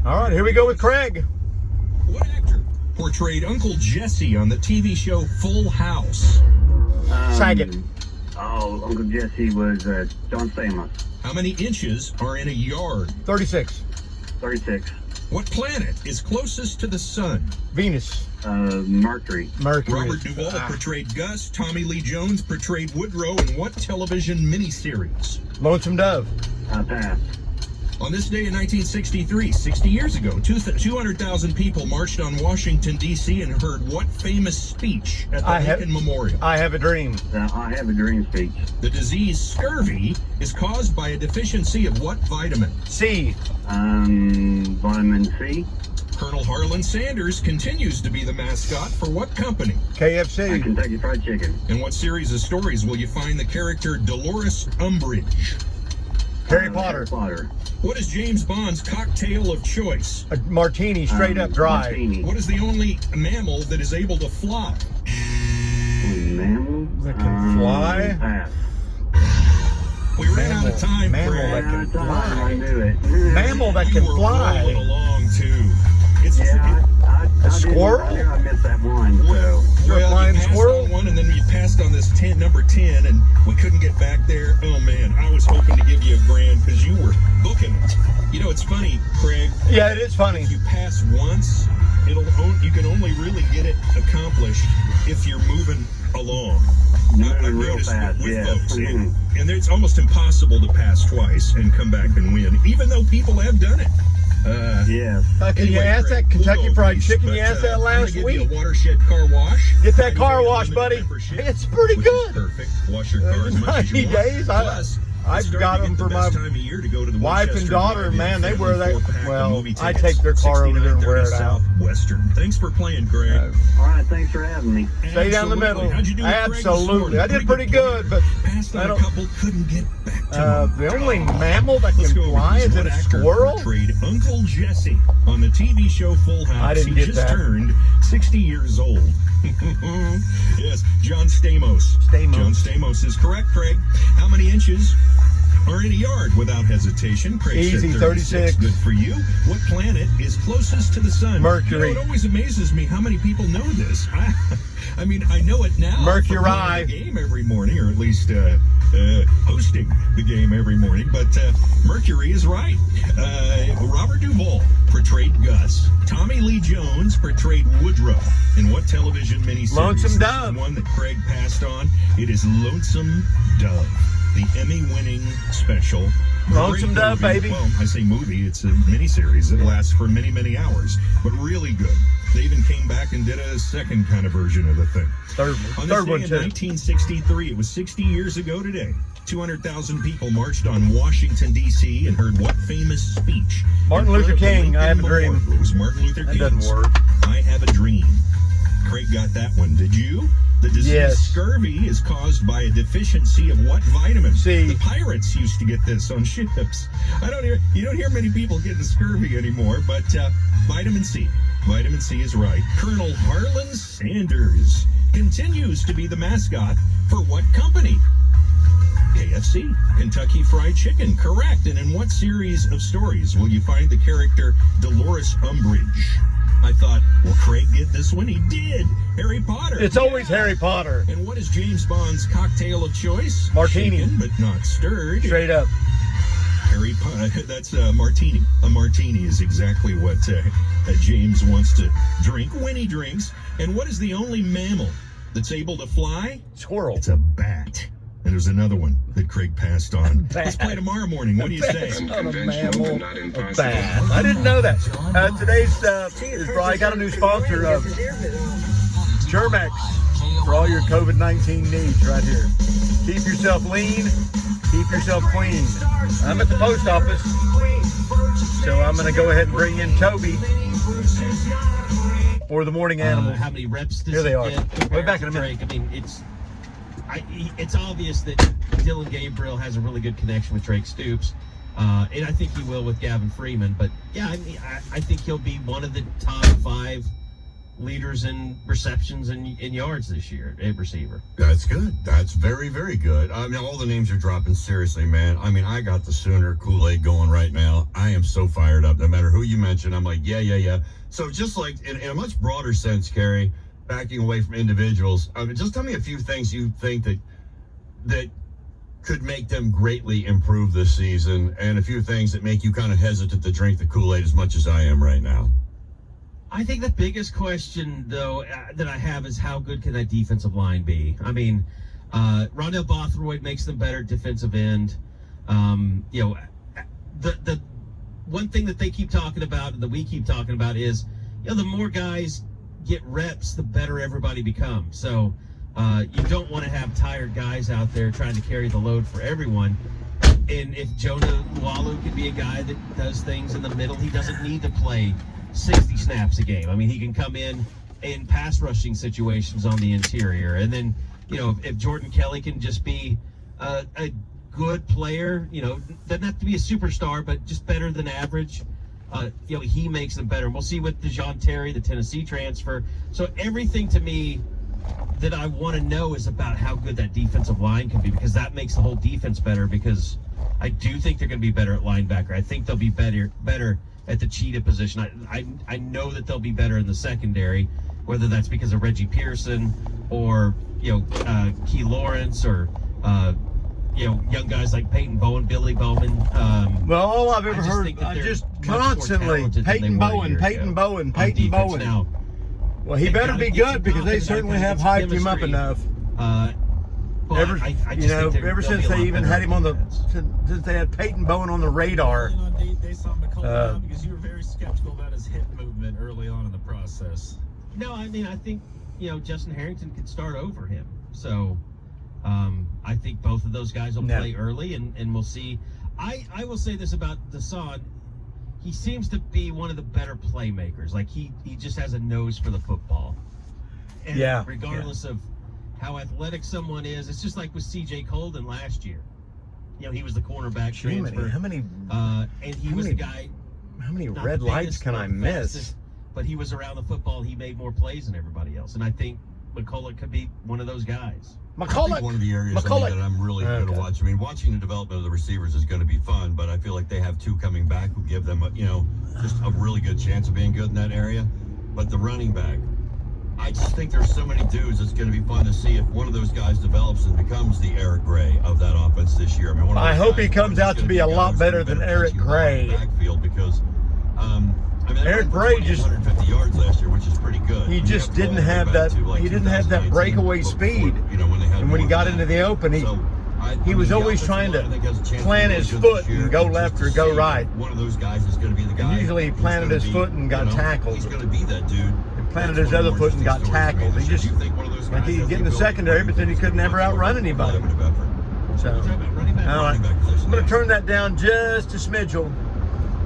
All right, here we go with Craig. What actor portrayed Uncle Jesse on the TV show Full House? Saget. Oh, Uncle Jesse was John Stamos. How many inches are in a yard? 36. 36. What planet is closest to the sun? Venus. Mercury. Mercury. Robert Duvall portrayed Gus. Tommy Lee Jones portrayed Woodrow in what television miniseries? Lonesome Dove. Pass. On this day in 1963, 60 years ago, 200,000 people marched on Washington, D.C. and heard what famous speech at the Lincoln Memorial? I Have a Dream. I Have a Dream speech. The disease scurvy is caused by a deficiency of what vitamin? C. Vitamin C. Colonel Harlan Sanders continues to be the mascot for what company? KFC. Kentucky Fried Chicken. In what series of stories will you find the character Dolores Umbridge? Harry Potter. Harry Potter. What is James Bond's cocktail of choice? A martini, straight up dry. Martini. What is the only mammal that is able to fly? Mammal. That can fly? Pass. We ran out of time, Mammal Brad. that can I fly. knew it. Mammal that You can were rolling fly. along too. It's Yeah, I squirrel? I knew I missed that one. So. You're a well, flying you passed squirrel? on one, and then you passed on this number 10, and we couldn't get back there. Oh man, I was hoping to give you $1,000 because you were booking it. You know, it's funny, Craig. Yeah, it is funny. If you pass once, you can only really get it accomplished if you're moving along. I've Real noticed fast, with yeah. folks, and it's almost impossible to pass twice and come back and win, even though people have done it. Yeah. Can you ask that Kentucky Fried Chicken? You asked that last give week. You a watershed car wash. Get that car 90-day wash, buddy. membership, It's pretty which is good. Perfect. Wash your car as much as you 90 want. days. Plus, I've it's starting got to them get for the my best time of year to go to the wife and Winchester daughter. Drive-In Man, they wear family that. four-pack of Well, movie I tickets, take their car over there and wear it 6930 out. Southwestern. Thanks for playing, Greg. All right, thanks for having me. Stay down the Absolutely. middle. How'd you do with Greg this Absolutely. morning? I did pretty good, but Passed I on a don't. couple, couldn't get back to them. The only mammal that Let's can go over fly these. is What it a actor squirrel? portrayed Uncle Jesse on the TV show Full House? I didn't he get just that. turned 60 years old. Yes, John Stamos. John Stamos is correct, Craig. How many inches are in a yard? Without hesitation, Craig Easy, said 36. Good for you. What planet is closest to the sun? Mercury. You know, it always amazes me how many people know this. I mean, I know it now. Mercury. from playing the game every morning, or at least hosting the game every morning. But Mercury is right. Robert Duvall portrayed Gus. Tommy Lee Jones portrayed Woodrow. In what television miniseries? Lonesome Dove. The one that Craig passed on. It is Lonesome Dove, the Emmy-winning special. Lonesome Great Dove, movie. baby. Well, I say movie. It's a miniseries. It lasts for many, many hours, but really good. They even came back and did a second kind of version of the thing. Third On this one day in too. 1963, it was 60 years ago today. 200,000 people marched on Washington, D.C. and heard what famous speech? Martin In front Luther of the King, I Have a Lincoln Dream. Memorial. It was Martin Luther That King's doesn't work. I Have a Dream. Craig got that one. Did you? The disease Yes. scurvy is caused by a deficiency of what vitamin? C. The pirates used to get this on ships. You don't hear many people getting scurvy anymore, but vitamin C. Vitamin C is right. Colonel Harlan Sanders continues to be the mascot for what company? KFC, Kentucky Fried Chicken, correct. And in what series of stories will you find the character Dolores Umbridge? I thought, will Craig get this one? He did. Harry Potter. It's always Harry Potter. And what is James Bond's cocktail of choice? Martini. Shaken, but not stirred. Straight up. Harry Potter. That's a martini. A martini is exactly what James wants to drink when he drinks. And what is the only mammal that's able to fly? Squirrel. It's a bat. And there's another one that Craig passed on. Let's play tomorrow morning. What do you say? That's not a mammal. A bat. I didn't know that. Today's is probably got a new sponsor of Germex for all your COVID-19 needs right here. Keep yourself lean. Keep yourself clean. I'm at the post office, so I'm going to go ahead and bring in Toby for the morning animals. How many reps does Here they he are. get We're back in a minute. Drake? I mean, it's obvious that Dylan Gabriel has a really good connection with Drake Stoops, and I think he will with Gavin Freeman. But yeah, I mean, I think he'll be one of the top 5 leaders in receptions and in yards this year at receiver. That's good. That's very, very good. I mean, all the names you're dropping, seriously, man. I mean, I got the Sooner Kool-Aid going right now. I am so fired up. No matter who you mention, I'm like, yeah. So just like in a much broader sense, Kerry, backing away from individuals, I mean, just tell me a few things you think that could make them greatly improve this season, and a few things that make you kind of hesitant to drink the Kool-Aid as much as I am right now. I think the biggest question, though, that I have is how good can that defensive line be? I mean, Rondell Bothroyd makes them better defensive end. The one thing that they keep talking about and that we keep talking about is, the more guys get reps, the better everybody becomes. So you don't want to have tired guys out there trying to carry the load for everyone. And if Jonah Walu could be a guy that does things in the middle, he doesn't need to play 60 snaps a game. I mean, he can come in pass rushing situations on the interior. And then, if Jordan Kelly can just be a good player, doesn't have to be a superstar, but just better than average, he makes them better. And we'll see with DeJoun Terry, the Tennessee transfer. So everything to me that I want to know is about how good that defensive line can be, because that makes the whole defense better, because I do think they're going to be better at linebacker. I think they'll be better at the cheetah position. I know that they'll be better in the secondary, whether that's because of Reggie Pearson or Key Lawrence or young guys like Peyton Bowen, Billy Bowman. Well, all I've ever heard, just constantly Peyton Bowen. Now, Well, he better be good, because they certainly have hyped him up enough. Ever since they even had him on since they had Peyton Bowen on the radar. Because you were very skeptical about his hip movement early on in the process. No, I mean, I think, Justin Harrington could start over him. So I think both of those guys will play early, and we'll see. I will say this about Deshaun. He seems to be one of the better playmakers. Like, he just has a nose for the football. And regardless of how athletic someone is, it's just like with C.J. Colden last year. He was the cornerback transfer. And he was the guy. How many red lights can I miss? Fastest, but he was around the football. He made more plays than everybody else. And I think McCulloch could be one of those guys. I think one of the areas that I'm really going to watch. I mean, watching the development of the receivers is going to be fun, but I feel like they have two coming back who give them, just a really good chance of being good in that area. But the running back, I just think there's so many dudes. It's going to be fun to see if one of those guys develops and becomes the Eric Gray of that offense this year. I mean, I hope he comes out to be a lot better than Eric Gray. Backfield, because Eric Gray just 150 yards last year, which is pretty good. He just didn't have that. He didn't have that breakaway speed. And when he got into the open, he was always trying to plant his foot and go left or go right. One of those guys is going to be the guy. And usually he planted his foot and got tackled. He's going to be that dude. He planted his other foot and got tackled. He just like he'd get in the secondary, but then he could never outrun anybody. So, all right, I'm going to turn that down just a smidgel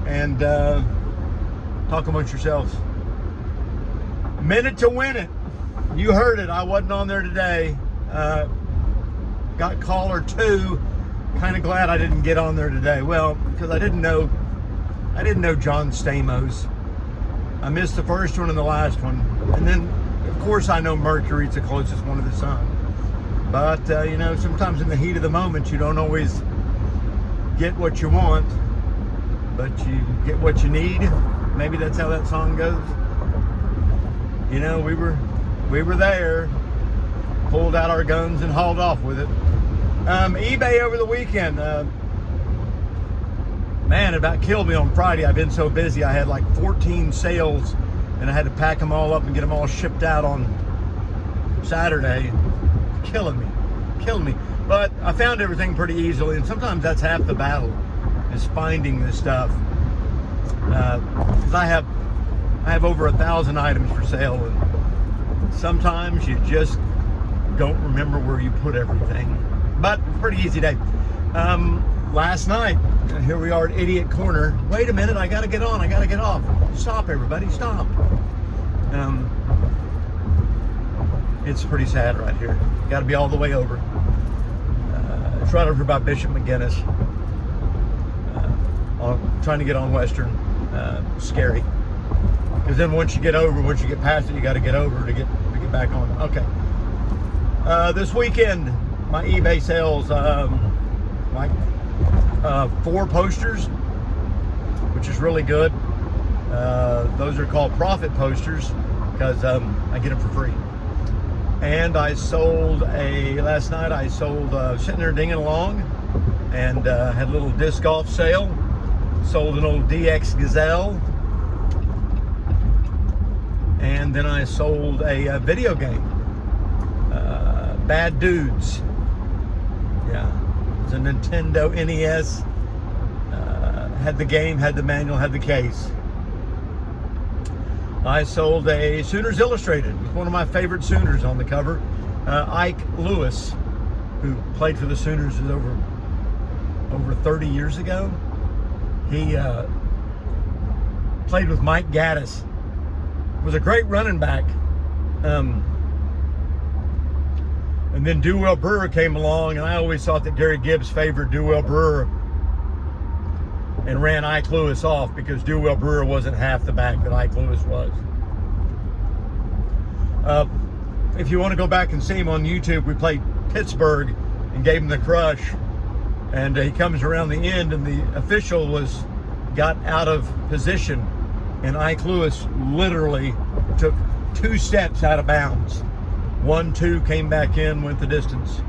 and talk amongst yourselves. Minute to win it. You heard it. I wasn't on there today. Got caller 2. Kind of glad I didn't get on there today. Well, because I didn't know John Stamos. I missed the first one and the last one, and then of course I know Mercury's the closest one to the sun. But sometimes in the heat of the moment, you don't always get what you want, but you get what you need. Maybe that's how that song goes. We were there, pulled out our guns and hauled off with it. eBay over the weekend. Man, it about killed me on Friday. I've been so busy. I had like 14 sales, and I had to pack them all up and get them all shipped out on Saturday. Killing me. But I found everything pretty easily, and sometimes that's half the battle, is finding this stuff. Because I have over 1,000 items for sale, and sometimes you just don't remember where you put everything. But pretty easy day. Last night, here we are at Idiot Corner. Wait a minute, I gotta get on, I gotta get off. Stop, everybody, stop. It's pretty sad right here. Gotta be all the way over. It's right over by Bishop McGinnis. Trying to get on Western. Scary. Because then once you get past it, you got to get over to get back on. Okay. This weekend, my eBay sales, like 4 posters, which is really good. Those are called profit posters because I get them for free. And I sold last night I sold, sitting there dinging along, and had a little disc golf sale. Sold an old DX Gazelle. And then I sold a video game, Bad Dudes. Yeah, it's a Nintendo NES. Had the game, had the manual, had the case. I sold a Sooners Illustrated with one of my favorite Sooners on the cover, Ike Lewis, who played for the Sooners over 30 years ago. He played with Mike Gaddis. Was a great running back. And then Dewell Brewer came along, and I always thought that Gary Gibbs favored Dewell Brewer and ran Ike Lewis off because Dewell Brewer wasn't half the back that Ike Lewis was. If you want to go back and see him on YouTube, we played Pittsburgh and gave him the crush, and he comes around the end, and the official got out of position, and Ike Lewis literally took 2 steps out of bounds. 1, 2, came back in, went the distance.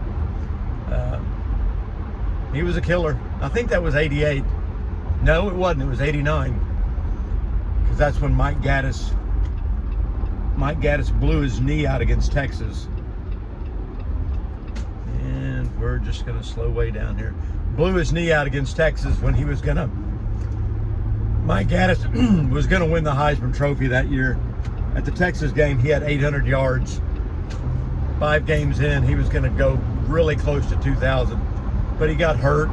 He was a killer. I think that was 88. No, it wasn't. It was 89. Because that's when Mike Gaddis blew his knee out against Texas. And we're just going to slow way down here. Blew his knee out against Texas when he was going to... Mike Gaddis was going to win the Heisman Trophy that year. At the Texas game, he had 800 yards. 5 games in, he was going to go really close to 2,000. But he got hurt.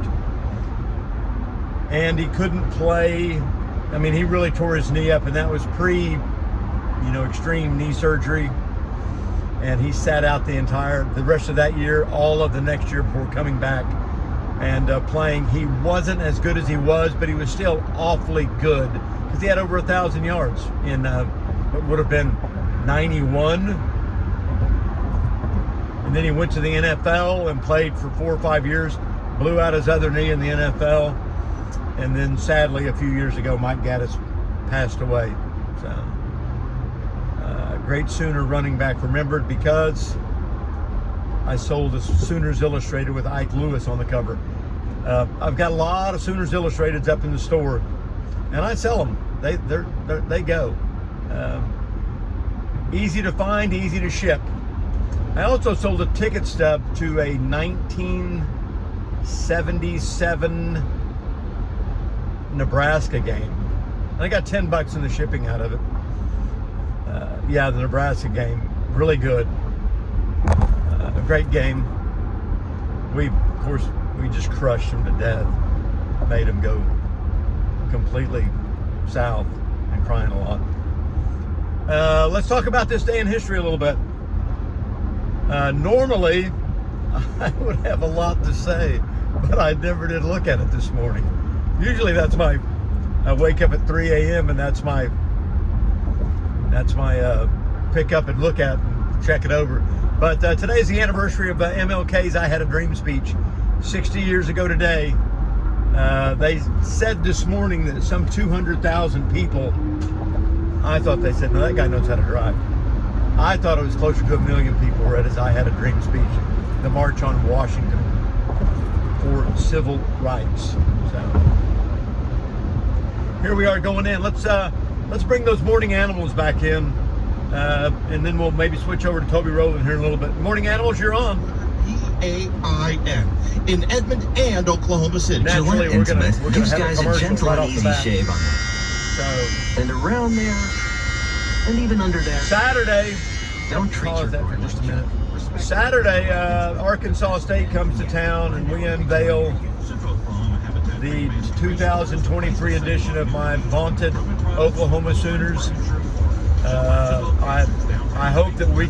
And he couldn't play. I mean, he really tore his knee up, and that was extreme knee surgery. And he sat out the rest of that year, all of the next year before coming back and playing. He wasn't as good as he was, but he was still awfully good because he had over 1,000 yards in what would have been 91. And then he went to the NFL and played for 4 or 5 years, blew out his other knee in the NFL. And then sadly, a few years ago, Mike Gaddis passed away. So, great Sooner running back, remembered because I sold the Sooners Illustrated with Ike Lewis on the cover. I've got a lot of Sooners Illustrateds up in the store, and I sell them. They go. Easy to find, easy to ship. I also sold a ticket stub to a 1977 Nebraska game. I got $10 in the shipping out of it. The Nebraska game, really good. A great game. We just crushed them to death. Made them go completely south and crying a lot. Let's talk about this day in history a little bit. Normally, I would have a lot to say, but I never did look at it this morning. Usually I wake up at 3 a.m. and that's my pick up and look at and check it over. But today's the anniversary of MLK's I Had a Dream speech. 60 years ago today, they said this morning that some 200,000 people, I thought they said, no, that guy knows how to drive. I thought it was closer to 1 million people read his I Had a Dream speech, the March on Washington for Civil Rights. So here we are going in. Let's bring those morning animals back in, and then we'll maybe switch over to Toby Rowland here in a little bit. Morning animals, you're on. EAIN in Edmond and Oklahoma City. Naturally, we're gonna These have guys a are commercial gentle right and off the easy bat. shave on that. So And around there, and even under there. Saturday, Don't treat pause your that for partner just a like minute. Saturday, Arkansas State comes to town, and we unveil the 2023 edition of my vaunted Oklahoma Sooners. I hope that we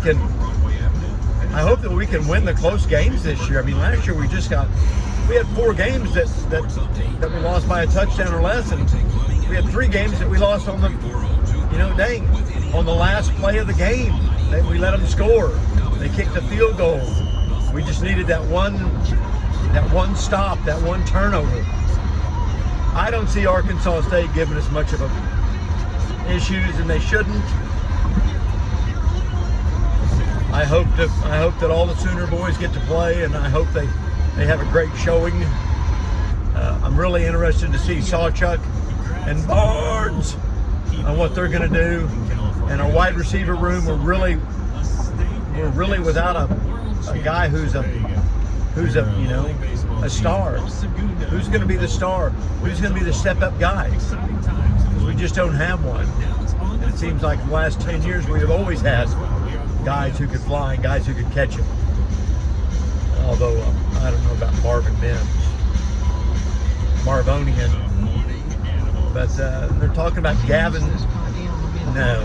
can win the close games this year. I mean, last year we had 4 games that we lost by a touchdown or less, and we had 3 games that we lost on the you know, dang, on the last play of the game, we let them score. They kicked a field goal. We just needed that one stop, that one turnover. I don't see Arkansas State giving us much of a issues, and they shouldn't. I hope that all the Sooner boys get to play, and I hope they have a great showing. I'm really interested to see Sawchuck and Barnes on what they're going to do. And our wide receiver room, we're really without a guy who's a you know, a star. Who's going to be the star? Who's going to be the step-up guy? Because we just don't have one. And it seems like in the last 10 years we have always had guys who could fly and guys who could catch him. Although I don't know about Marvonian. But they're talking about Gavin. No.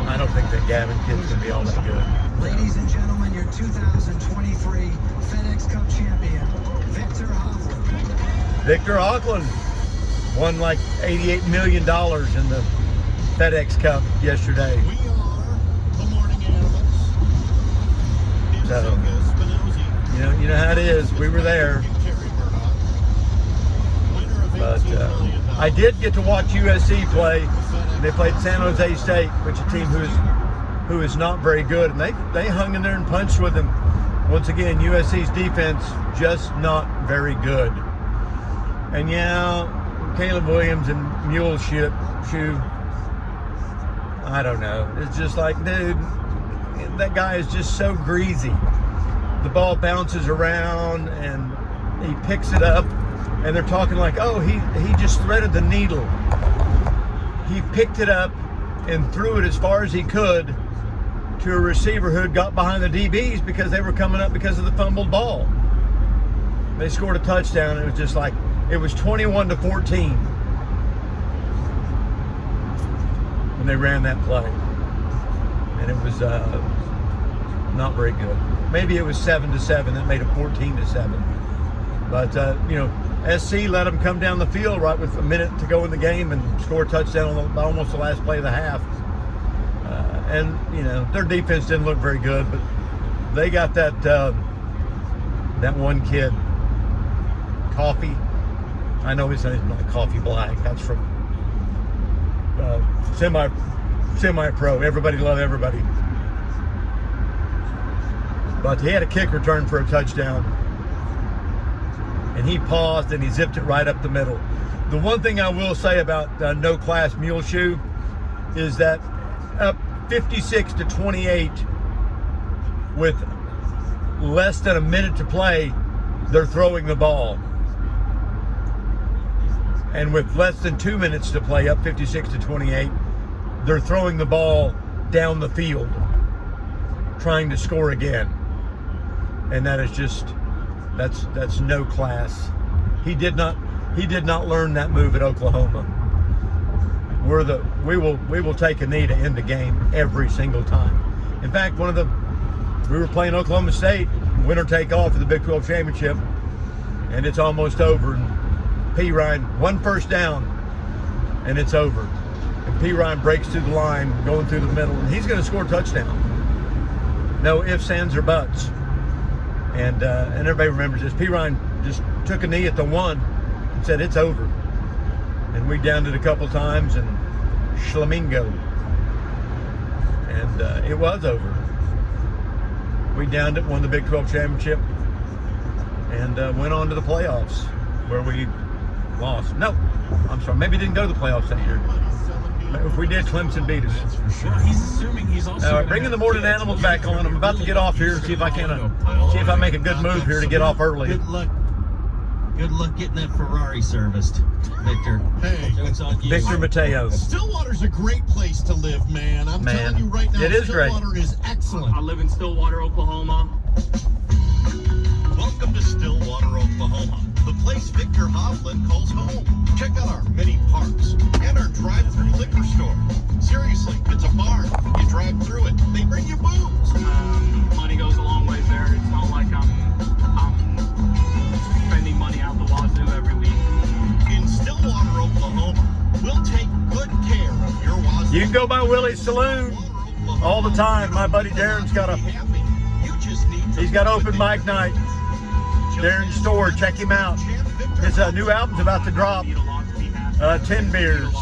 I don't think that Gavin kid's going to be all that good. Ladies and gentlemen, your 2023 FedEx Cup champion, Victor Hovland. Victor Hovland won like $88 million in the FedEx Cup yesterday. We are the morning animals. So, you know how it is. We were there. But I did get to watch USC play. They played San Jose State, which is a team who is not very good, and they hung in there and punched with them. Once again, USC's defense just not very good. And yeah, Caleb Williams and Muleshoe, I don't know. It's just like, dude, that guy is just so greasy. The ball bounces around and he picks it up, and they're talking like, oh, he just threaded the needle. He picked it up and threw it as far as he could to a receiver who had got behind the DBs because they were coming up because of the fumbled ball. They scored a touchdown. It was just like, it was 21-14 when they ran that play. And it was not very good. Maybe it was 7-7. That made it 14-7. But, you know, SC let them come down the field right with a minute to go in the game and score a touchdown on almost the last play of the half. And, you know, their defense didn't look very good, but they got that one kid, Coffee. I know his name's not Coffee Black. That's from semi-pro. Everybody love everybody. But he had a kick return for a touchdown. And he paused and he zipped it right up the middle. The one thing I will say about No Class Muleshoe is that up 56-28 with less than a minute to play, they're throwing the ball. And with less than 2 minutes to play, up 56-28, they're throwing the ball down the field, trying to score again. And that is just, that's No Class. He did not learn that move at Oklahoma. We will take a knee to end the game every single time. In fact, we were playing Oklahoma State, winner take all for the Big 12 championship, and it's almost over. And P. Ryan, one first down, and it's over. And P. Ryan breaks through the line, going through the middle, and he's going to score a touchdown. No ifs, ands, or buts. And everybody remembers this. P. Ryan just took a knee at the one and said, it's over. And we downed it a couple times, and Schlamingo. And it was over. We downed it, won the Big 12 championship, and went on to the playoffs, where we lost. No, I'm sorry. Maybe didn't go to the playoffs that year. If we did, Clemson beat us. Well, he's assuming he's also bringing the Morning Animals back on. I'm about to get off here and see if I make a good move here to get off early. Good luck getting that Ferrari serviced, Victor. Hey, Joke's on you. Victor Mateo. Stillwater's a great place to live, man. I'm telling you right now, it is great. Stillwater is excellent. I live in Stillwater, Oklahoma. Welcome to Stillwater, Oklahoma, the place Victor Hovland calls home. Check out our many parks and our drive-through liquor store. Seriously, it's a bar. You drive through it, they bring you booze. Money goes a long ways there. It's not like I'm spending money out the wazoo every week. In Stillwater, Oklahoma, You can go by Willie's Saloon all the time. My buddy Darren's he's got open mic night. Darren's store, check him out. His new album's about to drop. 10 beers,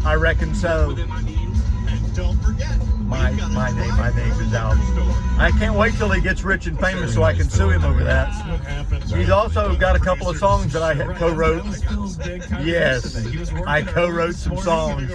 I reckon so. And don't forget, My name is out. I can't wait till he gets rich and famous so I can sue him over that. He's also got a couple of songs that I co-wrote. Yes, I co-wrote some songs.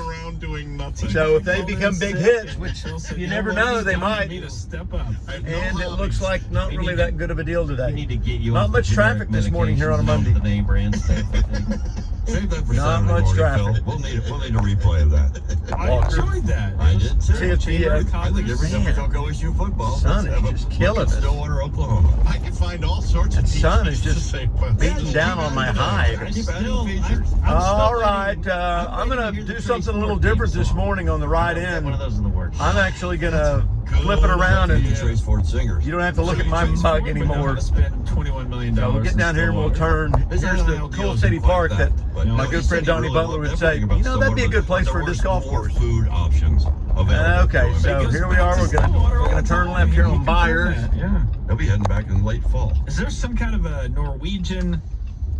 So if they become big hits, which you never know, they might. And it looks like not really that good of a deal today. Not much traffic this morning here on a Monday. The name brand stuff, I think. Save that for Not Saturday much morning, traffic. Phil. We'll need a replay of that. I enjoyed that. I did too. See if the I think every time we talk OSU football, sun let's is have a just look killing at us. Stillwater, Oklahoma. I can find all sorts of The sun is features just to say, but- beating down on my hide. Keep adding features. All right, I'm gonna do something a little different this morning on the ride in. One of those in the works. I'm actually gonna flip it around and Trace Ford Singers. you don't have to look at my mug anymore. Spend $21 million. So we'll get down here and we'll turn. Here's the cool city park that my good friend Donnie Butler would say, you know, that'd be a good place for a disc golf course. Food options available. Okay, so here we are. We're gonna turn left here on Byers. Yeah. They'll be heading back in late fall. Is there some kind of a Norwegian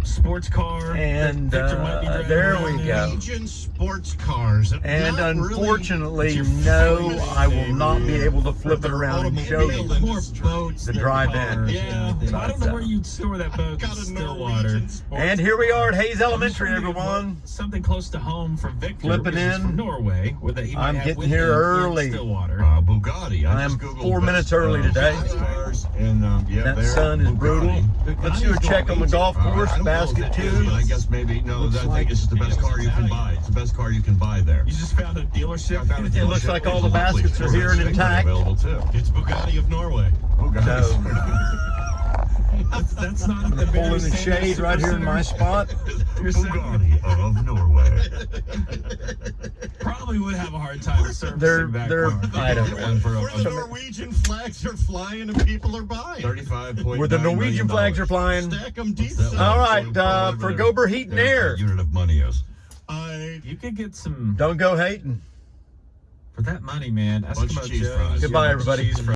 sports car? And that Victor might be driving there around we in? go. Norwegian sports cars. And Not really- unfortunately, no, I will not be able to flip it around and show you. More boats The than drive-in. cars. Yeah, but I don't know where you'd store that boat in Got a Stillwater. Norwegian sports And here we are at Hayes I'm just Elementary, trying to get everyone. something close to home for Victor. Flipping because he's in. from Norway. With that he might I'm have getting with here him in early. Stillwater. Bugatti. I I'm just Googled 4 minutes best, early today. cars, and yeah, That there, sun is Bugatti. brutal. Let's do a check on the golf course, I don't know basket if it two. is, I guess maybe no. Looks I like- think it's the best car you can buy. It's the best car you can buy there. You just found a dealership. It looks like all the baskets are here and intact. Available too. It's Bugatti of Norway. Oh, guys. So That's not I'm the gonna pull Barry in the Sanders shade right here in my spot. You're saying Bugatti of Norway. probably would have a hard time servicing They're that car. I don't One know. for Where the Norwegian flags are flying and people are buying. 35.9 Where the Norwegian flags are flying. Stack them deep. All right, for Gober Heat and Air. Unit of money is. You could get some Don't go hating. for that money, man. Bunch of Eskimo cheese Joe's, fries. Goodbye, bunch of everybody. cheese fries.